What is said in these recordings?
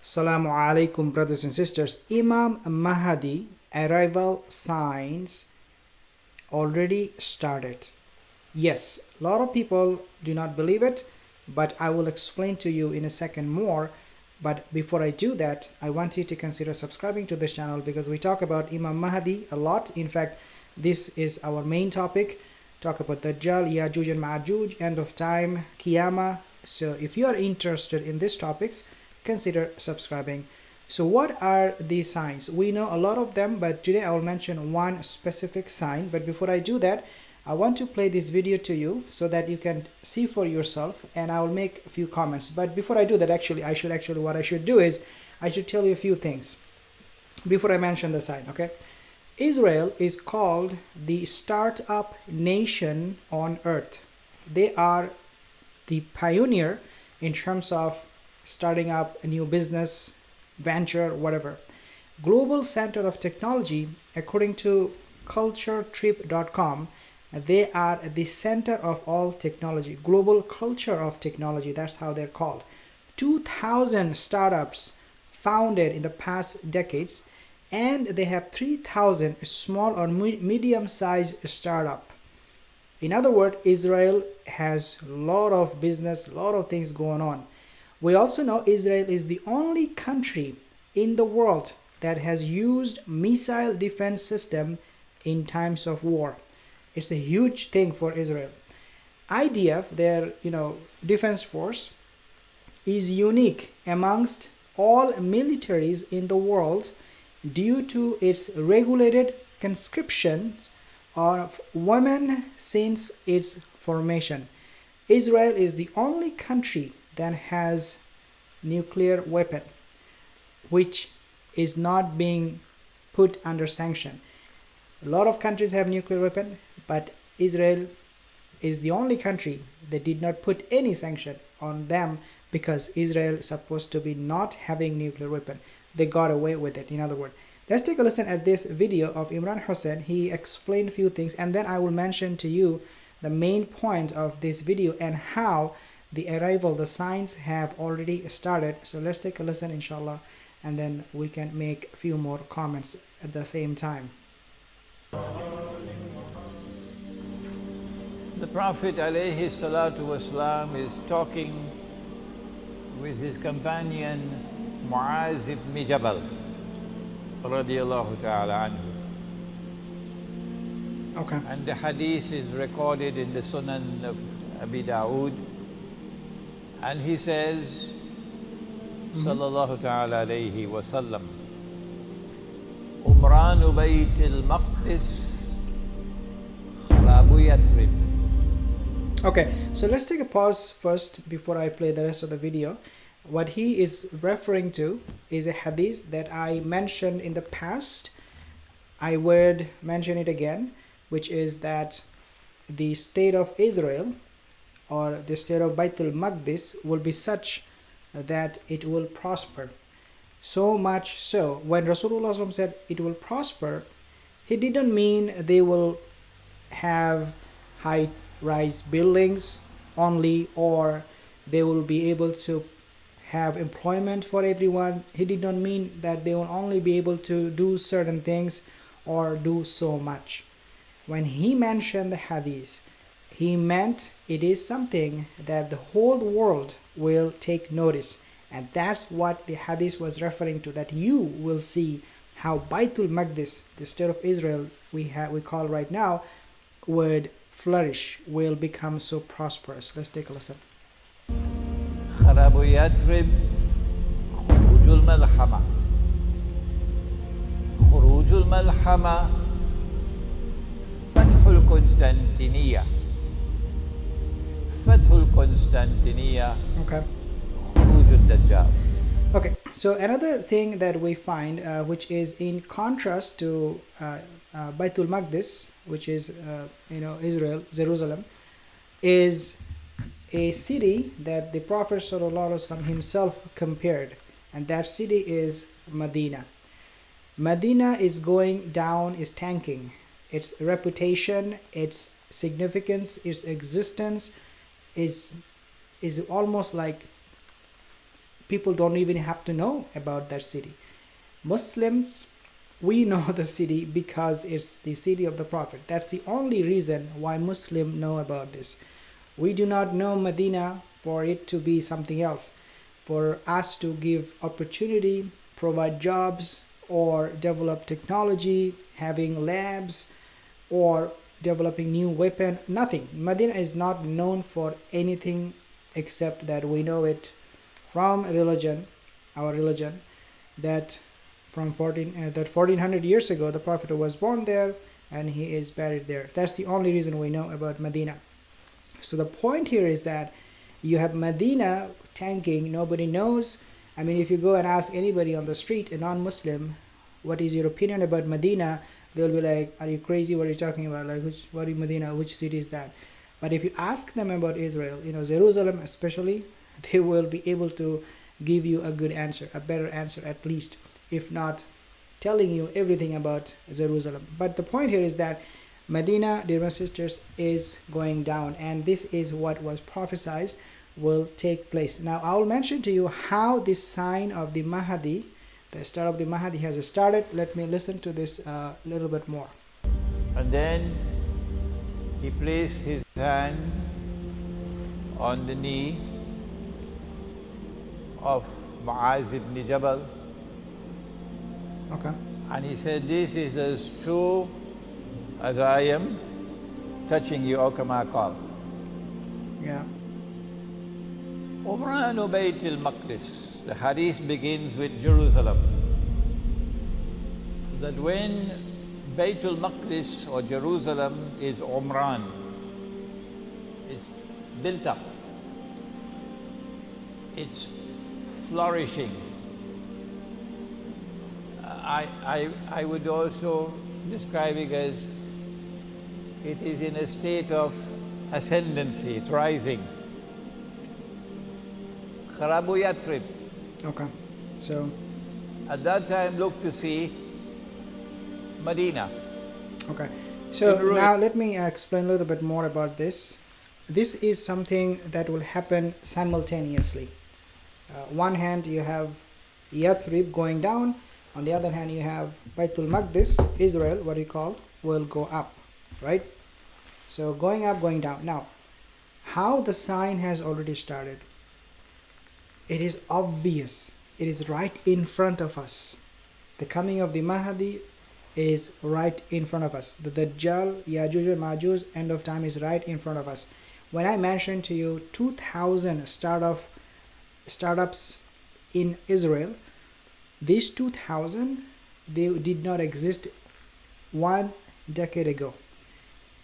Assalamu alaikum, brothers and sisters. Imam Mahdi arrival signs already started. Yes, a lot of people do not believe it, but I will explain to you in a second more. But before I do that, I want you to consider subscribing to this channel because we talk about Imam Mahdi a lot. In fact, this is our main topic. Talk about Dajjal, Yajuj and Majuj, end of time, Qiyamah. So if you are interested in these topics, consider subscribing. So what are these signs? We know a lot of them, but today I will mention one specific sign. But before I do that, I want to play this video to you so that you can see for yourself, and I will make a few comments. But before I do that, what I should do is I should tell you a few things before I mention the sign. Okay, Israel is called the startup nation on earth. They are the pioneer in terms of starting up a new business, venture, whatever. Global Center of Technology, according to culturetrip.com, they are the center of all technology. Global culture of technology, that's how they're called. 2,000 startups founded in the past decades, and they have 3,000 small or medium-sized startup. In other words, Israel has a lot of business, a lot of things going on. We also know Israel is the only country in the world that has used missile defense system in times of war. It's a huge thing for Israel. IDF, their defense force, is unique amongst all militaries in the world due to its regulated conscription of women since its formation. Israel is the only country that has nuclear weapon which is not being put under sanction. A lot of countries have nuclear weapon, but Israel is the only country that did not put any sanction on them because Israel is supposed to be not having nuclear weapon. They got away with it. In other words, let's take a listen at this video of Imran Hussein. He explained a few things, and then I will mention to you the main point of this video and how the arrival, the signs have already started. So let's take a listen, inshallah, and then we can make a few more comments at the same time. The Prophet alayhi salatu wasalam is talking with his companion Muaz ibn Jabal radiyallahu ta'ala anhu. Okay. And the hadith is recorded in the Sunan of Abi Dawood. And he says, sallallahu ta'ala alayhi wa sallam, Umranu Bayt al-Maqdis kharabu Yathrib. Okay, so let's take a pause first before I play the rest of the video. What he is referring to is a hadith that I mentioned in the past. I would mention it again, which is that the state of Israel or the state of Baitul Maqdis will be such that it will prosper. So much so, when Rasulullah said it will prosper, he didn't mean they will have high-rise buildings only, or they will be able to have employment for everyone. He did not mean that they will only be able to do certain things or do so much. When he mentioned the hadith, he meant it is something that the whole world will take notice, and that's what the hadith was referring to, that you will see how Baitul Maqdis, the state of Israel we call right now, would flourish, will become so prosperous. Let's take a listen. خراب يثرب خروج الملحمة خروج الملحمة فتح القسطنطينية فتح القسطنطينية Okay. خروج الدجال. Okay, so another thing that we find which is in contrast to Baitul Maqdis, which is Israel, Jerusalem, is a city that the Prophet ﷺ himself compared, and that city is Medina. Medina is going down, is tanking. Its reputation, its significance, its existence is almost like people don't even have to know about that city. Muslims, we know the city because it's the city of the Prophet. That's the only reason why Muslims know about this. We do not know Medina for it to be something else, for us to give opportunity, provide jobs, or develop technology, having labs, or developing new weapon. Nothing. Medina is not known for anything except that we know it from religion, our religion, that from 1400 years ago the Prophet was born there and he is buried there. That's the only reason we know about Medina. So the point here is that you have Medina tanking, nobody knows. I mean, if you go and ask anybody on the street, a non-Muslim, what is your opinion about Medina, they'll be like, are you crazy? What are you talking about? Like, what is Medina? Which city is that? But if you ask them about Israel, Jerusalem especially, they will be able to give you a good answer, a better answer at least, if not telling you everything about Jerusalem. But the point here is that Medina, dear my sisters, is going down, and this is what was prophesied will take place. Now I will mention to you how this sign of the Mahdi, the start of the Mahdi, has started. Let me listen to this a little bit more. And then he placed his hand on the knee of Mu'az ibn Jabal, Okay. and he said, this is as true as I am touching you, O kama qal. Yeah. Umran Bayt al-Maqdis, the hadith begins with Jerusalem. That when Bayt al-Maqdis or Jerusalem is Umran, it's built up, it's flourishing. I would also describe it as it is in a state of ascendancy, it's rising. Kharabu Yathrib. Okay. So At that time looked to see Medina. okay. So In ruin. now let me explain a little bit more about this. This is something that will happen simultaneously. One hand you have Yathrib going down, on the other hand you have Baitul Maqdis, Israel, what we call, will go up, right? So going up, going down. Now, how the sign has already started. It is obvious. It is right in front of us. The coming of the Mahdi is right in front of us. The Dajjal, Yajuj and Majuj, end of time is right in front of us. When I mentioned to you 2,000 startups in Israel, these 2,000, they did not exist 1 decade ago.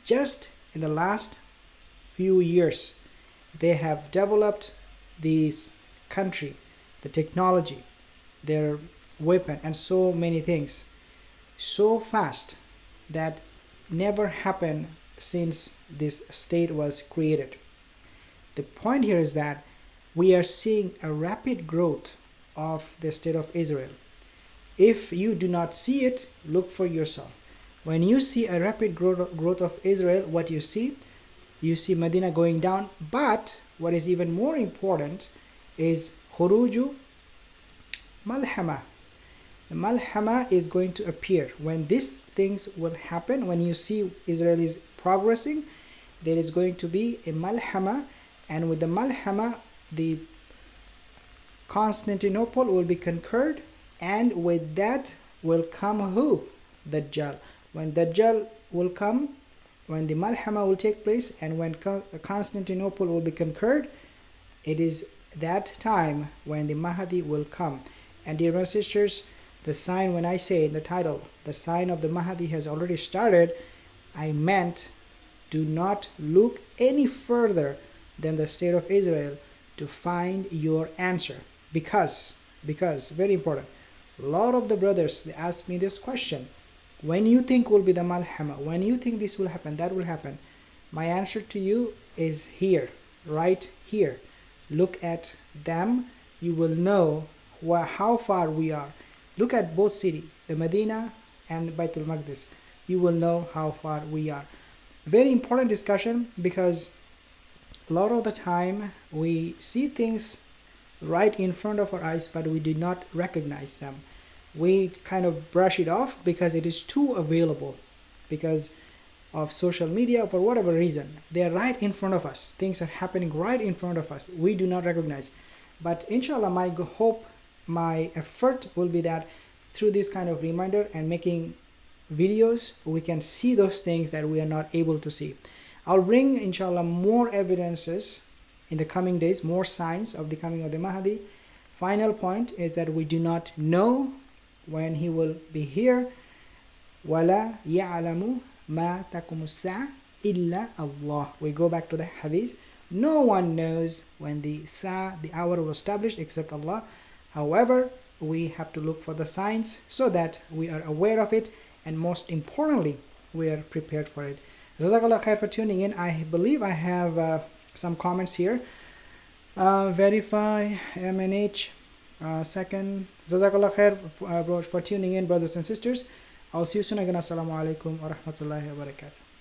Just in the last few years, they have developed this country, the technology, their weapon, and so many things so fast that never happened since this state was created. The point here is that we are seeing a rapid growth of the state of Israel. If you do not see it, look for yourself. When you see a rapid growth of Israel, what you see Medina going down. But what is even more important is Khuruju Malhama. The Malhama is going to appear. When these things will happen, when you see Israel is progressing, there is going to be a Malhama, and with the Malhama, the Constantinople will be conquered, and with that will come who? Dajjal. When Dajjal will come, when the Malhama will take place, and when Constantinople will be conquered, it is that time when the Mahdi will come. And dear brothers and sisters, the sign, when I say in the title, the sign of the Mahdi has already started, I meant do not look any further than the state of Israel to find your answer. Because, very important, a lot of the brothers, they ask me this question: when you think will be the Malhama, when you think this will happen, that will happen, my answer to you is here, right here. Look at them, you will know how far we are. Look at both cities, the Medina and Baitul Maqdis. You will know how far we are. Very important discussion, because a lot of the time we see things right in front of our eyes, but we did not recognize them. We kind of brush it off because it is too available, because of social media, for whatever reason. They are right in front of us. Things are happening right in front of us. We do not recognize. But inshallah, my hope, my effort will be that through this kind of reminder and making videos, we can see those things that we are not able to see. I'll bring inshallah more evidences in the coming days, more signs of the coming of the Mahdi. Final point is that we do not know when he will be here. وَلَا يَعْلَمُ مَا تَقُمُ السَّاعَةُ إِلَّا اللَّهُ. We go back to the hadith. No one knows when the hour was established except Allah. However, we have to look for the signs so that we are aware of it, and most importantly, we are prepared for it. Jazakallah khair for tuning in. I believe I have some comments here. Verify MNH second. Jazakallah khair for tuning in, brothers and sisters. I'll see you soon again. Assalamu alaikum wa rahmatullahi wa barakatuh.